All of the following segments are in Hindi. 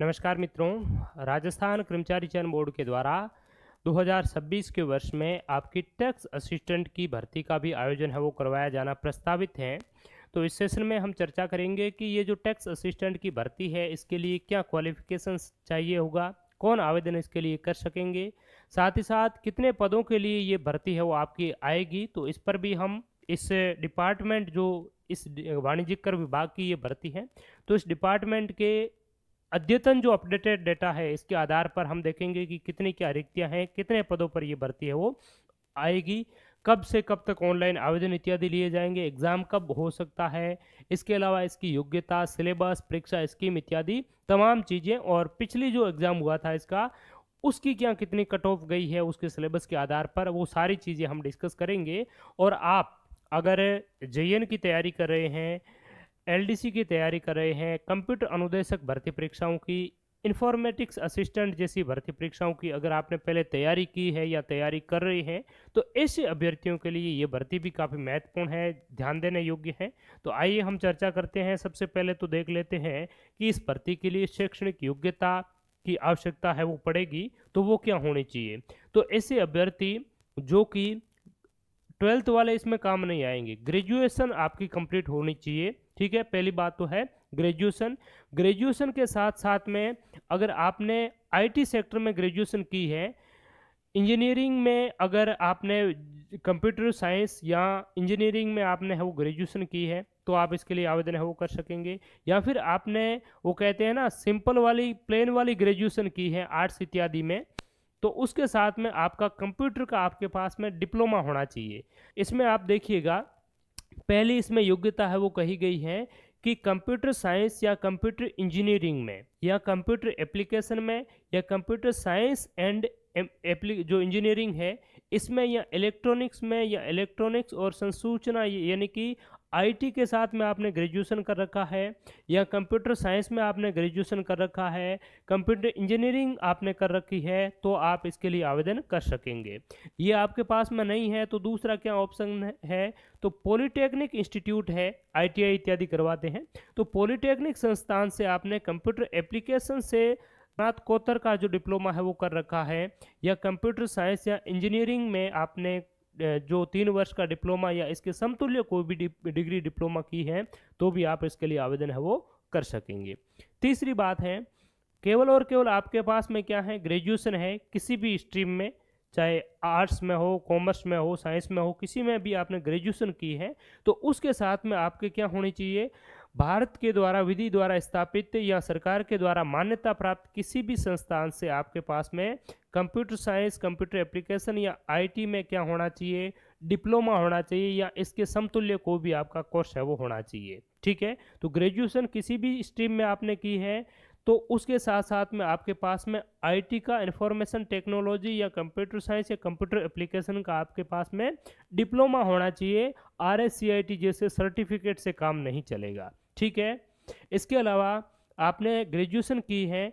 नमस्कार मित्रों, राजस्थान कर्मचारी चयन बोर्ड के द्वारा 2026 के वर्ष में आपकी टैक्स असिस्टेंट की भर्ती का भी आयोजन है वो करवाया जाना प्रस्तावित है। तो इस सेशन में हम चर्चा करेंगे कि ये जो टैक्स असिस्टेंट की भर्ती है इसके लिए क्या क्वालिफिकेशंस चाहिए होगा, कौन आवेदन इसके लिए कर सकेंगे, साथ ही साथ कितने पदों के लिए ये भर्ती है वो आपकी आएगी। तो इस पर भी हम इस डिपार्टमेंट जो इस वाणिज्यिक कर विभाग की ये भर्ती है, तो इस डिपार्टमेंट के अद्यतन जो अपडेटेड डेटा है इसके आधार पर हम देखेंगे कि कितनी क्या रिक्तियां हैं, कितने पदों पर ये भर्ती है वो आएगी, कब से कब तक ऑनलाइन आवेदन इत्यादि लिए जाएंगे, एग्जाम कब हो सकता है, इसके अलावा इसकी योग्यता, सिलेबस, परीक्षा स्कीम इत्यादि तमाम चीज़ें, और पिछली जो एग्जाम हुआ था इसका उसकी क्या कितनी कट ऑफ गई है उसके सिलेबस के आधार पर, वो सारी चीज़ें हम डिस्कस करेंगे। और आप अगर जेईएन की तैयारी कर रहे हैं, एलडीसी की तैयारी कर रहे हैं, कंप्यूटर अनुदेशक भर्ती परीक्षाओं की, इंफॉर्मेटिक्स असिस्टेंट जैसी भर्ती परीक्षाओं की अगर आपने पहले तैयारी की है या तैयारी कर रहे हैं, तो ऐसे अभ्यर्थियों के लिए ये भर्ती भी काफ़ी महत्वपूर्ण है, ध्यान देने योग्य है। तो आइए हम चर्चा करते हैं। सबसे पहले तो देख लेते हैं कि इस भर्ती के लिए शैक्षणिक योग्यता की आवश्यकता है वो पड़ेगी, तो वो क्या होनी चाहिए। तो ऐसे अभ्यर्थी जो कि 12th वाले इसमें काम नहीं आएंगे, ग्रेजुएशन आपकी कंप्लीट होनी चाहिए। ठीक है, पहली बात तो है ग्रेजुएशन। ग्रेजुएशन के साथ साथ में अगर आपने आईटी सेक्टर में ग्रेजुएशन की है, इंजीनियरिंग में अगर आपने कंप्यूटर साइंस या इंजीनियरिंग में आपने है वो ग्रेजुएशन की है, तो आप इसके लिए आवेदन है वो कर सकेंगे। या फिर आपने वो कहते हैं ना सिंपल वाली प्लेन वाली ग्रेजुएशन की है आर्ट्स इत्यादि में, तो उसके साथ में आपका कंप्यूटर का आपके पास में डिप्लोमा होना चाहिए। इसमें आप देखिएगा, पहली इसमें योग्यता है वो कही गई है कि कंप्यूटर साइंस या कंप्यूटर इंजीनियरिंग में या कंप्यूटर एप्लीकेशन में या कंप्यूटर साइंस एंड जो इंजीनियरिंग है इसमें, या इलेक्ट्रॉनिक्स में, या इलेक्ट्रॉनिक्स और संसूचना यानी कि आईटी के साथ में आपने ग्रेजुएशन कर रखा है, या कंप्यूटर साइंस में आपने ग्रेजुएशन कर रखा है, कंप्यूटर इंजीनियरिंग आपने कर रखी है, तो आप इसके लिए आवेदन कर सकेंगे। ये आपके पास में नहीं है तो दूसरा क्या ऑप्शन है, तो पॉलिटेक्निक इंस्टीट्यूट है, आईटीआई इत्यादि करवाते हैं, तो पॉलिटेक्निक संस्थान से आपने कंप्यूटर एप्लीकेशन से स्नातकोत्तर का जो डिप्लोमा है वो कर रखा है, या कंप्यूटर साइंस या इंजीनियरिंग में आपने जो 3 वर्ष का डिप्लोमा या इसके समतुल्य कोई भी डिग्री डिप्लोमा की है, तो भी आप इसके लिए आवेदन है वो कर सकेंगे। तीसरी बात है, केवल और केवल आपके पास में क्या है, ग्रेजुएशन है किसी भी स्ट्रीम में, चाहे आर्ट्स में हो, कॉमर्स में हो, साइंस में हो, किसी में भी आपने ग्रेजुएशन की है, तो उसके साथ में आपके क्या होनी चाहिए, भारत के द्वारा विधि द्वारा स्थापित या सरकार के द्वारा मान्यता प्राप्त किसी भी संस्थान से आपके पास में कंप्यूटर साइंस, कंप्यूटर एप्लीकेशन या आईटी में क्या होना चाहिए, डिप्लोमा होना चाहिए, या इसके समतुल्य कोई भी आपका कोर्स है वो होना चाहिए। ठीक है, तो ग्रेजुएशन किसी भी स्ट्रीम में आपने की है, तो उसके साथ साथ में आपके पास में आईटी का, इंफॉर्मेशन टेक्नोलॉजी या कंप्यूटर साइंस या कंप्यूटर एप्लीकेशन का आपके पास में डिप्लोमा होना चाहिए। आरएससीआईटी जैसे सर्टिफिकेट से काम नहीं चलेगा। ठीक है, इसके अलावा आपने ग्रेजुएशन की है,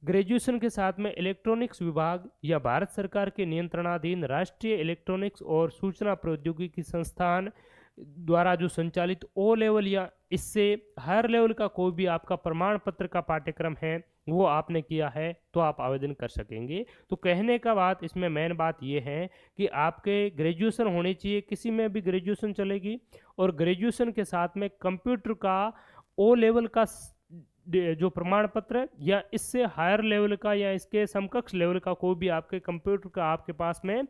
ग्रेजुएशन के साथ में इलेक्ट्रॉनिक्स विभाग या भारत सरकार के नियंत्रणाधीन राष्ट्रीय इलेक्ट्रॉनिक्स और सूचना प्रौद्योगिकी संस्थान द्वारा जो संचालित ओ लेवल या इससे हायर लेवल का कोई भी आपका प्रमाण पत्र का पाठ्यक्रम है वो आपने किया है, तो आप आवेदन कर सकेंगे। तो कहने का बात इसमें मेन बात ये है कि आपके ग्रेजुएशन होनी चाहिए, किसी में भी ग्रेजुएशन चलेगी, और ग्रेजुएशन के साथ में कंप्यूटर का ओ लेवल का जो प्रमाण पत्र या इससे हायर लेवल का या इसके समकक्ष लेवल का कोई भी आपके कंप्यूटर का आपके पास में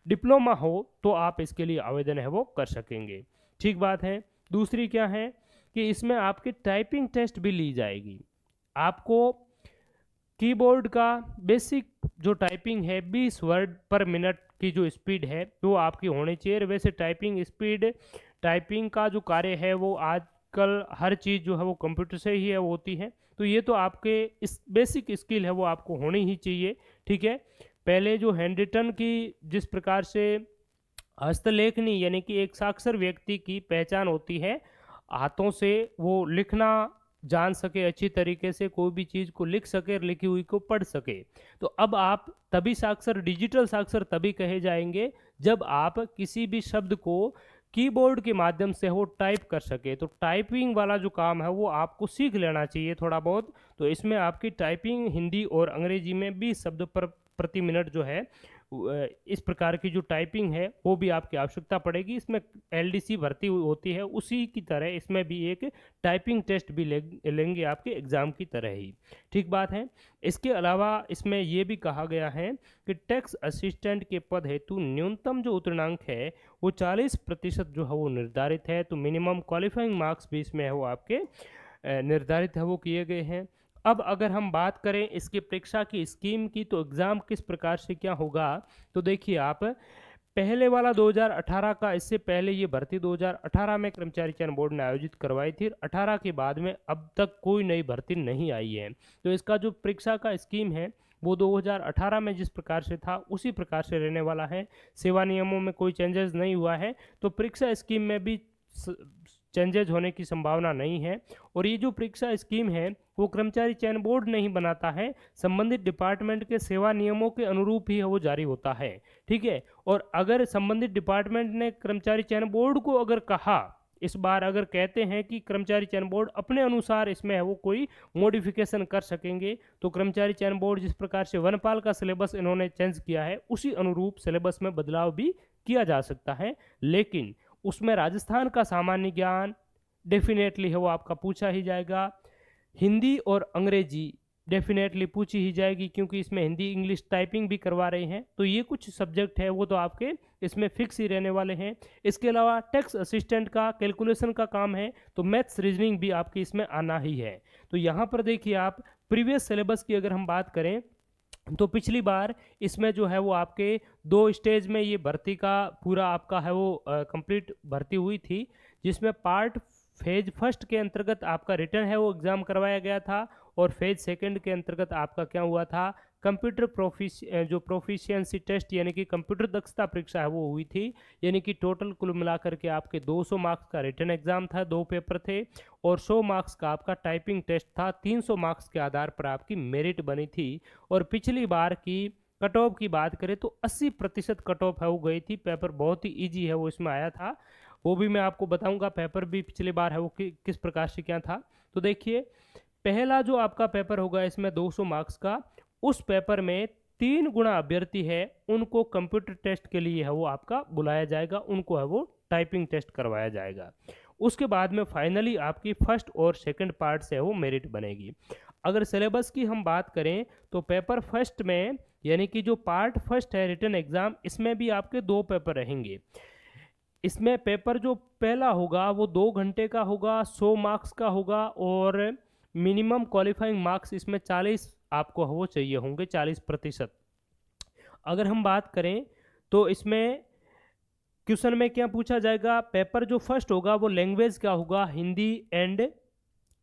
डिप्लोमा हो, तो आप इसके लिए आवेदन है वो कर सकेंगे। ठीक बात है। दूसरी क्या है कि इसमें आपकी टाइपिंग टेस्ट भी ली जाएगी। आपको कीबोर्ड का बेसिक जो टाइपिंग है 20 वर्ड पर मिनट की जो स्पीड है वो आपकी होनी चाहिए। वैसे टाइपिंग स्पीड, टाइपिंग का जो कार्य है वो आजकल हर चीज़ जो है वो कंप्यूटर से ही है वो होती है, तो ये तो आपके इस बेसिक स्किल है वो आपको होनी ही चाहिए। ठीक है, पहले जो हैंड रिटन की जिस प्रकार से हस्तलेखनी यानी कि एक साक्षर व्यक्ति की पहचान होती है, हाथों से वो लिखना जान सके, अच्छी तरीके से कोई भी चीज़ को लिख सके, लिखी हुई को पढ़ सके, तो अब आप तभी साक्षर, डिजिटल साक्षर तभी कहे जाएंगे जब आप किसी भी शब्द को कीबोर्ड के माध्यम से वो टाइप कर सके। तो टाइपिंग वाला जो काम है वो आपको सीख लेना चाहिए थोड़ा बहुत। तो इसमें आपकी टाइपिंग हिंदी और अंग्रेजी में 20 शब्द पर प्रति मिनट जो है इस प्रकार की जो टाइपिंग है वो भी आपकी आवश्यकता पड़ेगी। इसमें एलडीसी भर्ती होती है उसी की तरह इसमें भी एक टाइपिंग टेस्ट भी लेंगे आपके एग्ज़ाम की तरह ही। ठीक बात है। इसके अलावा इसमें ये भी कहा गया है कि टैक्स असिस्टेंट के पद हेतु न्यूनतम जो उत्तीर्णांक है वो 40% जो है वो निर्धारित है। तो मिनिमम क्वालिफाइंग मार्क्स भी इसमें है वो आपके निर्धारित है वो किए गए हैं। अब अगर हम बात करें इसकी परीक्षा की स्कीम की, तो एग्ज़ाम किस प्रकार से क्या होगा, तो देखिए आप पहले वाला 2018 का, इससे पहले ये भर्ती 2018 में कर्मचारी चयन बोर्ड ने आयोजित करवाई थी। 18 के बाद में अब तक कोई नई भर्ती नहीं आई है। तो इसका जो परीक्षा का स्कीम है वो 2018 में जिस प्रकार से था उसी प्रकार से रहने वाला है। सेवा नियमों में कोई चेंजेस नहीं हुआ है, तो परीक्षा स्कीम में भी चेंजेज होने की संभावना नहीं है। और ये जो परीक्षा स्कीम है वो कर्मचारी चयन बोर्ड नहीं बनाता है, संबंधित डिपार्टमेंट के सेवा नियमों के अनुरूप ही वो जारी होता है। ठीक है। और अगर संबंधित डिपार्टमेंट ने कर्मचारी चयन बोर्ड को अगर कहा, इस बार अगर कहते हैं कि कर्मचारी चयन बोर्ड अपने अनुसार इसमें है वो कोई मॉडिफिकेशन कर सकेंगे, तो कर्मचारी चयन बोर्ड जिस प्रकार से वनपाल का सिलेबस इन्होंने चेंज किया है उसी अनुरूप सिलेबस में बदलाव भी किया जा सकता है। लेकिन उसमें राजस्थान का सामान्य ज्ञान डेफिनेटली है वो आपका पूछा ही जाएगा। हिंदी और अंग्रेजी डेफिनेटली पूछी ही जाएगी, क्योंकि इसमें हिंदी इंग्लिश टाइपिंग भी करवा रहे हैं। तो ये कुछ सब्जेक्ट है वो तो आपके इसमें फिक्स ही रहने वाले हैं। इसके अलावा टैक्स असिस्टेंट का कैलकुलेशन का काम है, तो मैथ्स रीजनिंग भी आपकी इसमें आना ही है। तो यहाँ पर देखिए आप प्रीवियस सिलेबस की अगर हम बात करें तो पिछली बार इसमें जो है वो आपके 2 स्टेज में ये भर्ती का पूरा आपका है वो कंप्लीट भर्ती हुई थी, जिसमें पार्ट फेज फर्स्ट के अंतर्गत आपका रिटर्न है वो एग्ज़ाम करवाया गया था, और फेज सेकंड के अंतर्गत आपका क्या हुआ था, कंप्यूटर प्रोफिशिएंसी टेस्ट यानी कि कंप्यूटर दक्षता परीक्षा है वो हुई थी। यानी कि टोटल कुल मिलाकर के आपके 200 मार्क्स का रिटर्न एग्जाम था, 2 पेपर थे, और 100 मार्क्स का आपका टाइपिंग टेस्ट था। 300 मार्क्स के आधार पर आपकी मेरिट बनी थी। और पिछली बार की कट ऑफ की बात करें तो 80% कट ऑफ है वो गई थी। पेपर बहुत ही ईजी है वो इसमें आया था, वो भी मैं आपको बताऊंगा पेपर भी पिछली बार है वो किस प्रकार से क्या था। तो देखिए पहला जो आपका पेपर होगा इसमें 200 मार्क्स का, उस पेपर में 3 गुना अभ्यर्थी है उनको कंप्यूटर टेस्ट के लिए है वो आपका बुलाया जाएगा, उनको है वो टाइपिंग टेस्ट करवाया जाएगा। उसके बाद में फाइनली आपकी फर्स्ट और सेकंड पार्ट से वो मेरिट बनेगी। अगर सिलेबस की हम बात करें तो पेपर फर्स्ट में यानी कि जो पार्ट फर्स्ट है रिटन एग्जाम, इसमें भी आपके 2 पेपर रहेंगे। इसमें पेपर जो पहला होगा वो 2 घंटे का होगा, 100 मार्क्स का होगा, और मिनिमम क्वालिफाइंग मार्क्स इसमें 40 आपको वो चाहिए होंगे, 40%। अगर हम बात करें तो इसमें क्वेश्चन में क्या पूछा जाएगा, पेपर जो फर्स्ट होगा वो लैंग्वेज का होगा, हिंदी एंड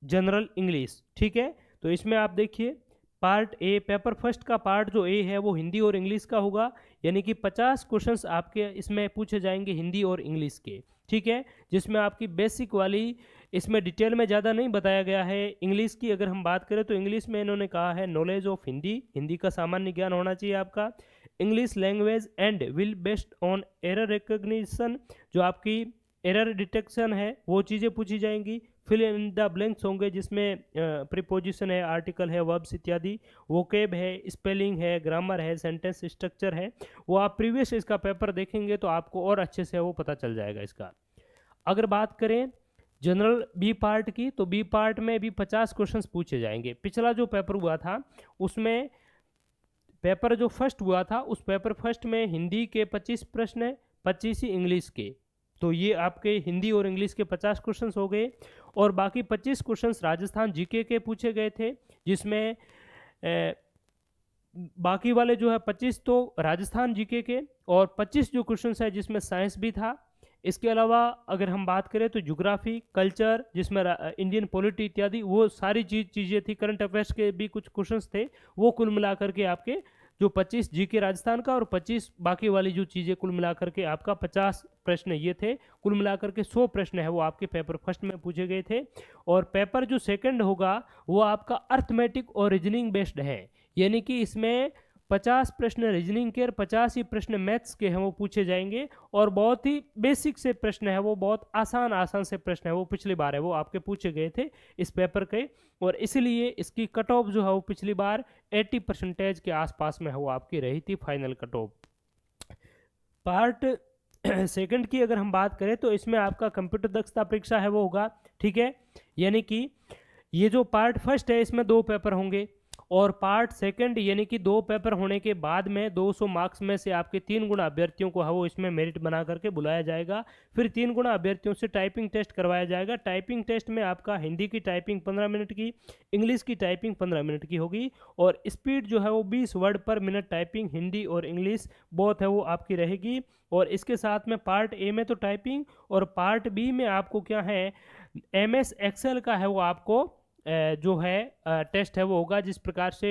जनरल इंग्लिश। ठीक है। तो इसमें आप देखिए पार्ट ए, पेपर फर्स्ट का पार्ट जो ए है वो हिंदी और इंग्लिश का होगा, यानी कि 50 क्वेश्चंस आपके इसमें पूछे जाएंगे हिंदी और इंग्लिश के। ठीक है। जिसमें आपकी बेसिक वाली, इसमें डिटेल में ज़्यादा नहीं बताया गया है। इंग्लिश की अगर हम बात करें तो इंग्लिश में इन्होंने कहा है नॉलेज ऑफ हिंदी, हिंदी का सामान्य ज्ञान होना चाहिए आपका। English language and will based on error recognition, जो आपकी एरर डिटेक्शन है वो चीज़ें पूछी जाएंगी। फिल इन द ब्लैंक्स होंगे जिसमें प्रीपोजिशन है, आर्टिकल है, वर्ब्स इत्यादि, वोकेब है, स्पेलिंग है, ग्रामर है, सेंटेंस स्ट्रक्चर है। वो आप प्रीवियस इसका पेपर देखेंगे तो आपको और अच्छे से वो पता चल जाएगा इसका। अगर बात करें जनरल बी पार्ट की, तो बी पार्ट में भी 50 क्वेश्चंस पूछे जाएंगे। पिछला जो पेपर हुआ था उसमें पेपर जो फर्स्ट हुआ था उस पेपर फर्स्ट में हिंदी के 25 प्रश्न है, 25 ही इंग्लिश के। तो ये आपके हिंदी और इंग्लिश के 50 क्वेश्चंस हो गए, और बाकी 25 क्वेश्चंस राजस्थान जीके के पूछे गए थे, जिसमें बाकी वाले जो है 25 तो राजस्थान जीके के, और 25 जो क्वेश्चंस है जिसमें साइंस भी था। इसके अलावा अगर हम बात करें तो ज्योग्राफी, कल्चर, जिसमें इंडियन पॉलिटी इत्यादि वो सारी चीज़ें थी। करंट अफेयर्स के भी कुछ क्वेश्चंस थे, वो कुल मिलाकर के आपके जो 25 जीके राजस्थान का और 25 बाकी वाली जो चीज़ें कुल मिलाकर के आपका 50 प्रश्न ये थे। कुल मिलाकर के 100 प्रश्न है वो आपके पेपर फर्स्ट में पूछे गए थे। और पेपर जो सेकंड होगा वो आपका अर्थमेटिक और रीजनिंग बेस्ड है, यानी कि इसमें 50 प्रश्न रीजनिंग के और 50 ही प्रश्न मैथ्स के हैं वो पूछे जाएंगे, और बहुत ही बेसिक से प्रश्न है वो, बहुत आसान से प्रश्न है वो पिछली बार है वो आपके पूछे गए थे इस पेपर के, और इसलिए इसकी कट ऑफ जो है वो पिछली बार 80% के आसपास में है वो आपकी रही थी final cut off. Part second की अगर हम बात करें तो इसमें आपका कंप्यूटर दक्षता परीक्षा है वो होगा, ठीक है। यानी कि ये जो पार्ट फर्स्ट है इसमें 2 पेपर होंगे, और पार्ट सेकंड यानी कि 2 पेपर होने के बाद में 200 मार्क्स में से आपके 3 गुना अभ्यर्थियों को है वो इसमें मेरिट बना करके बुलाया जाएगा। फिर 3 गुना अभ्यर्थियों से टाइपिंग टेस्ट करवाया जाएगा। टाइपिंग टेस्ट में आपका हिंदी की टाइपिंग 15 मिनट की, इंग्लिश की टाइपिंग 15 मिनट की होगी, और स्पीड जो है वो 20 वर्ड पर मिनट टाइपिंग हिंदी और इंग्लिश बहुत है वो आपकी रहेगी। और इसके साथ में पार्ट ए में तो टाइपिंग, और पार्ट बी में आपको क्या है, MS एक्सेल का है वो आपको जो है टेस्ट है वो होगा। जिस प्रकार से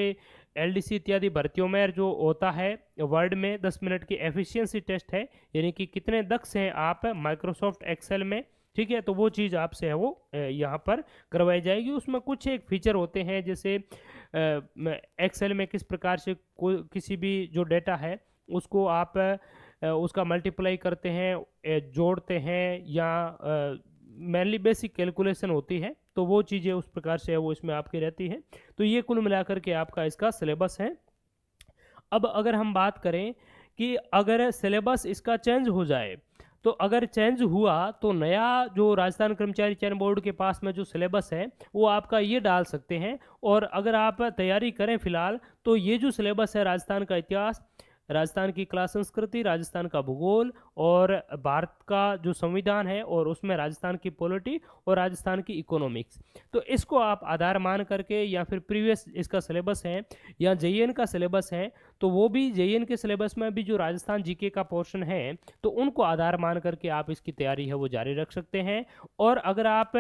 LDC इत्यादि भर्तियों में जो होता है वर्ड में 10 मिनट की एफिशिएंसी टेस्ट है, यानी कि कितने दक्ष हैं आप माइक्रोसॉफ्ट एक्सेल में, ठीक है। तो वो चीज़ आपसे है वो यहाँ पर करवाई जाएगी। उसमें कुछ एक फीचर होते हैं, जैसे एक्सेल में किस प्रकार से किसी भी जो डेटा है उसको आप उसका मल्टीप्लाई करते हैं, जोड़ते हैं, या मेनली बेसिक कैलकुलेशन होती है, तो वो चीज़ें उस प्रकार से है वो इसमें आपकी रहती हैं। तो ये कुल मिलाकर के आपका इसका सिलेबस है। अब अगर हम बात करें कि अगर सिलेबस इसका चेंज हो जाए, तो अगर चेंज हुआ तो नया जो राजस्थान कर्मचारी चयन बोर्ड के पास में जो सिलेबस है वो आपका ये डाल सकते हैं। और अगर आप तैयारी करें फिलहाल, तो ये जो सिलेबस है राजस्थान का इतिहास, राजस्थान की कला संस्कृति, राजस्थान का भूगोल, और भारत का जो संविधान है, और उसमें राजस्थान की पॉलिटी और राजस्थान की इकोनॉमिक्स, तो इसको आप आधार मान करके, या फिर प्रीवियस इसका सिलेबस है या JN का सिलेबस है, तो वो भी JN के सिलेबस में भी जो राजस्थान GK का पोर्शन है तो उनको आधार मान करके आप इसकी तैयारी है वो जारी रख सकते हैं। और अगर आप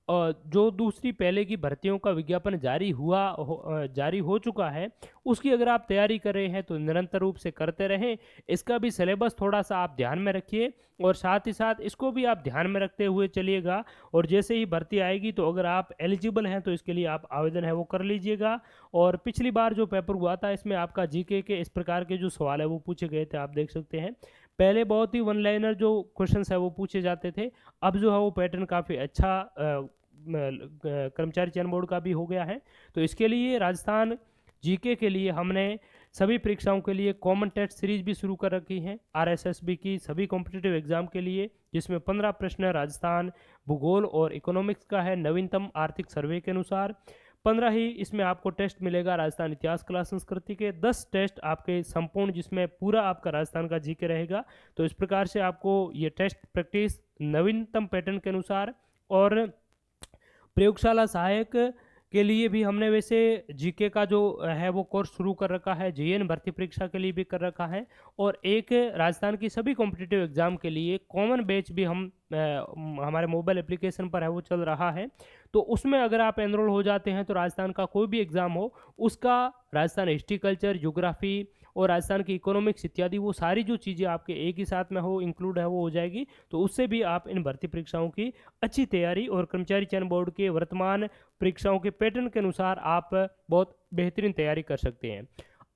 जो दूसरी पहले की भर्तियों का विज्ञापन जारी हो चुका है उसकी अगर आप तैयारी कर रहे हैं तो निरंतर रूप से करते रहें। इसका भी सिलेबस थोड़ा सा आप ध्यान में रखिए, और साथ ही साथ इसको भी आप ध्यान में रखते हुए चलिएगा। और जैसे ही भर्ती आएगी तो अगर आप एलिजिबल हैं तो इसके लिए आप आवेदन है वो कर लीजिएगा। और पिछली बार जो पेपर हुआ था इसमें आपका GK के इस प्रकार के जो सवाल है वो पूछे गए थे, आप देख सकते हैं। पहले बहुत ही वन लाइनर जो क्वेश्चंस है वो पूछे जाते थे, अब जो है वो पैटर्न काफ़ी अच्छा कर्मचारी चयन बोर्ड का भी हो गया है। तो इसके लिए राजस्थान GK के लिए हमने सभी परीक्षाओं के लिए कॉमन टेस्ट सीरीज भी शुरू कर रखी है RSSB की सभी कॉम्पिटिटिव एग्जाम के लिए, जिसमें 15 प्रश्न राजस्थान भूगोल और इकोनॉमिक्स का है नवीनतम आर्थिक सर्वे के अनुसार। 15 ही इसमें आपको टेस्ट मिलेगा राजस्थान इतिहास कला संस्कृति के, 10 टेस्ट आपके संपूर्ण जिसमें पूरा आपका राजस्थान का GK रहेगा। तो इस प्रकार से आपको ये टेस्ट प्रैक्टिस नवीनतम पैटर्न के अनुसार, और प्रयोगशाला सहायक के लिए भी हमने वैसे GK का जो है वो कोर्स शुरू कर रखा है, JN भर्ती परीक्षा के लिए भी कर रखा है, और एक राजस्थान की सभी कॉम्पिटिटिव एग्जाम के लिए कॉमन बैच भी हम हमारे मोबाइल एप्लीकेशन पर है वो चल रहा है। तो उसमें अगर आप एनरोल हो जाते हैं तो राजस्थान का कोई भी एग्ज़ाम हो उसका राजस्थान हिस्ट्री कल्चर ज्योग्राफी और राजस्थान की इकोनॉमिक्स इत्यादि वो सारी जो चीज़ें आपके एक ही साथ में हो इंक्लूड है वो हो जाएगी। तो उससे भी आप इन भर्ती परीक्षाओं की अच्छी तैयारी और कर्मचारी चयन बोर्ड के वर्तमान परीक्षाओं के पैटर्न के अनुसार आप बहुत बेहतरीन तैयारी कर सकते हैं।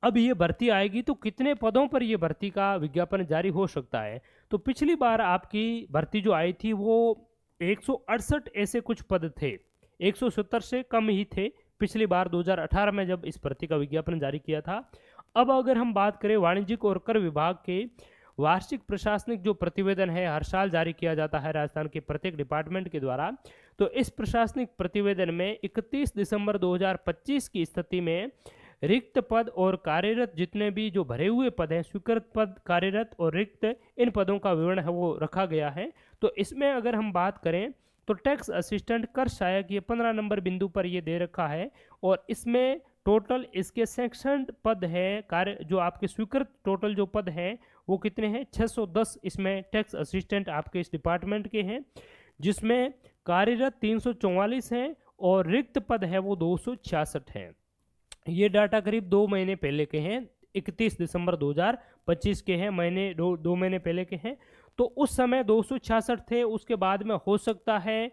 अब ये भर्ती आएगी तो कितने पदों पर ये भर्ती का विज्ञापन जारी हो सकता है। तो पिछली बार आपकी भर्ती जो आई थी वो 168 ऐसे कुछ पद थे, 170 से कम ही थे पिछली बार 2018 में जब इस भर्ती का विज्ञापन जारी किया था। अब अगर हम बात करें वाणिज्यिक और कर विभाग के वार्षिक प्रशासनिक जो प्रतिवेदन है हर साल जारी किया जाता है राजस्थान के प्रत्येक डिपार्टमेंट के द्वारा, तो इस प्रशासनिक प्रतिवेदन में 31 दिसंबर 2025 की स्थिति में रिक्त पद और कार्यरत जितने भी जो भरे हुए पद हैं, स्वीकृत पद, कार्यरत और रिक्त, इन पदों का विवरण है वो रखा गया है। तो इसमें अगर हम बात करें तो टैक्स असिस्टेंट कर सहायक ये 15 नंबर बिंदु पर ये दे रखा है, और इसमें टोटल इसके सेक्शन पद है कार्य जो आपके स्वीकृत टोटल जो पद हैं वो कितने हैं, 610 इसमें टैक्स असिस्टेंट आपके इस डिपार्टमेंट के हैं, जिसमें कार्यरत 344 हैं और रिक्त पद है वो 266 हैं। ये डाटा करीब 2 महीने पहले के हैं, 31 दिसंबर 2025 के हैं, महीने दो महीने पहले के हैं। तो उस समय 266 थे, उसके बाद में हो सकता है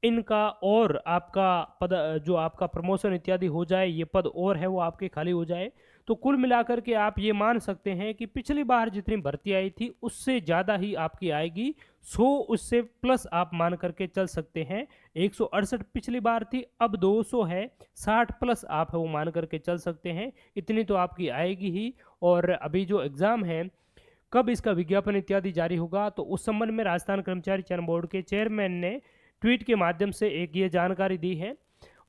इनका और आपका पद जो आपका प्रमोशन इत्यादि हो जाए, ये पद और है वो आपके खाली हो जाए, तो कुल मिलाकर के आप ये मान सकते हैं कि पिछली बार जितनी भर्ती आई थी उससे ज़्यादा ही आपकी आएगी। 100 उससे प्लस आप मान करके चल सकते हैं। 168 पिछली बार थी, अब 200 है, 60 प्लस आप वो मान करके चल सकते हैं। इतनी तो आपकी आएगी ही। और अभी जो एग्ज़ाम है, कब इसका विज्ञापन इत्यादि जारी होगा, तो उस संबंध में राजस्थान कर्मचारी चयन बोर्ड के चेयरमैन ने ट्वीट के माध्यम से एक ये जानकारी दी है।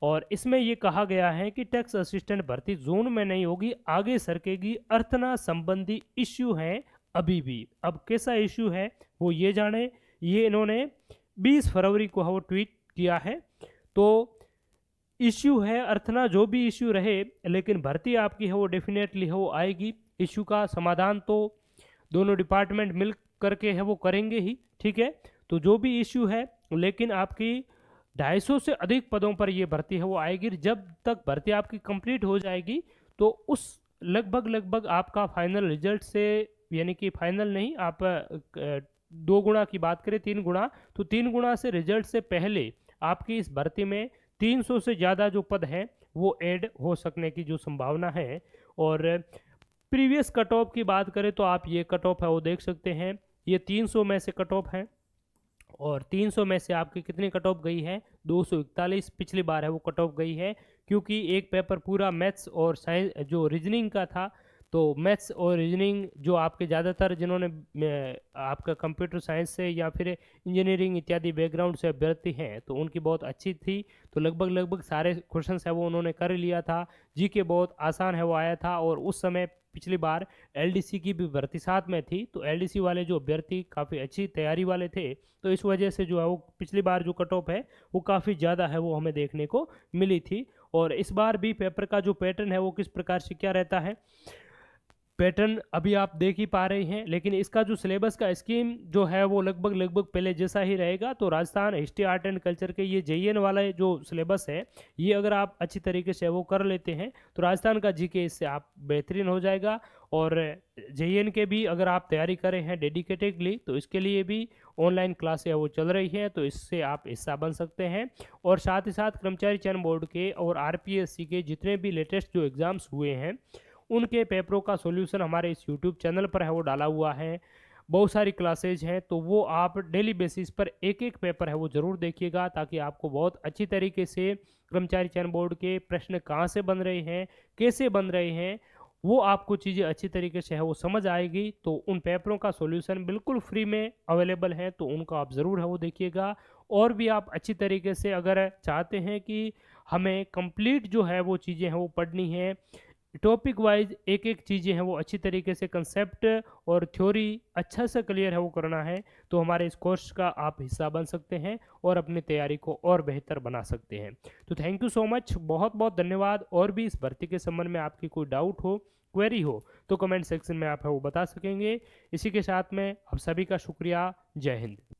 और इसमें ये कहा गया है कि टैक्स असिस्टेंट भर्ती जून में नहीं होगी, आगे सरकेगी। अर्थना संबंधी इश्यू है अभी भी। अब कैसा इश्यू है वो ये जाने। ये इन्होंने 20 फरवरी को वो ट्वीट किया है। तो इश्यू है अर्थना, जो भी इश्यू रहे, लेकिन भर्ती आपकी है वो डेफिनेटली है वो आएगी। इश्यू का समाधान तो दोनों डिपार्टमेंट मिल करके है वो करेंगे ही, ठीक है। तो जो भी इश्यू है, लेकिन आपकी 250 से अधिक पदों पर ये भर्ती है वो आएगी। जब तक भर्ती आपकी कंप्लीट हो जाएगी तो उस लगभग आपका फाइनल रिजल्ट से, यानी कि फाइनल नहीं, आप 2 गुना की बात करें, 3 गुना, तो 3 गुना से रिजल्ट से पहले आपकी इस भर्ती में 300 से ज़्यादा जो पद हैं वो ऐड हो सकने की जो संभावना है। और प्रीवियस कट ऑफ की बात करें तो आप ये कट ऑफ है वो देख सकते हैं। ये 300 में से कट ऑफ है, और 300 में से आपकी कितनी कट ऑफ गई है? 241 पिछली बार है वो कट ऑफ गई है। क्योंकि एक पेपर पूरा मैथ्स और साइंस जो रीजनिंग का था, तो मैथ्स और रीजनिंग जो आपके ज़्यादातर जिन्होंने आपका कंप्यूटर साइंस से या फिर इंजीनियरिंग इत्यादि बैकग्राउंड से अभ्यर्थी हैं, तो उनकी बहुत अच्छी थी। तो लगभग सारे क्वेश्चंस है वो उन्होंने कर लिया था। जीके बहुत आसान है वो आया था। और उस समय पिछली बार एलडीसी की भी भर्ती साथ में थी, तो एलडीसी वाले जो अभ्यर्थी काफ़ी अच्छी तैयारी वाले थे, तो इस वजह से जो है वो पिछली बार जो कट ऑफ है वो काफ़ी ज़्यादा है वो हमें देखने को मिली थी। और इस बार भी पेपर का जो पैटर्न है वो किस प्रकार से क्या रहता है, पैटर्न अभी आप देख ही पा रहे हैं। लेकिन इसका जो सिलेबस का स्कीम जो है वो लगभग पहले जैसा ही रहेगा। तो Rajasthan history art and culture के ये जेईएन वाला जो सिलेबस है, ये अगर आप अच्छी तरीके से वो कर लेते हैं तो राजस्थान का जीके इससे आप बेहतरीन हो जाएगा। और जेईएन के भी अगर आप तैयारी कर रहे हैं डेडिकेटेडली, तो इसके लिए भी ऑनलाइन क्लासें वो चल रही हैं, तो इससे आप हिस्सा बन सकते हैं। और साथ ही साथ कर्मचारी चयन बोर्ड के और आरपीएससी के जितने भी लेटेस्ट जो एग्ज़ाम्स हुए हैं उनके पेपरों का सॉल्यूशन हमारे इस यूट्यूब चैनल पर है वो डाला हुआ है। बहुत सारी क्लासेज हैं, तो वो आप डेली बेसिस पर एक एक पेपर है वो ज़रूर देखिएगा, ताकि आपको बहुत अच्छी तरीके से कर्मचारी चयन बोर्ड के प्रश्न कहाँ से बन रहे हैं, कैसे बन रहे हैं, वो आपको चीज़ें अच्छी तरीके से है वो समझ आएगी। तो उन पेपरों का सॉल्यूशन बिल्कुल फ्री में अवेलेबल है, तो उनको आप ज़रूर है वो देखिएगा। और भी आप अच्छी तरीके से अगर चाहते हैं कि हमें कंप्लीट जो है वो चीज़ें हैं वो पढ़नी है, टॉपिक वाइज एक एक चीज़ें हैं वो अच्छी तरीके से कंसेप्ट और थ्योरी अच्छा से क्लियर है वो करना है, तो हमारे इस कोर्स का आप हिस्सा बन सकते हैं और अपनी तैयारी को और बेहतर बना सकते हैं। तो थैंक यू सो मच, बहुत बहुत धन्यवाद। और भी इस भर्ती के संबंध में आपकी कोई डाउट हो, क्वेरी हो, तो कमेंट सेक्शन में आप है वो बता सकेंगे। इसी के साथ में आप सभी का शुक्रिया। जय हिंद।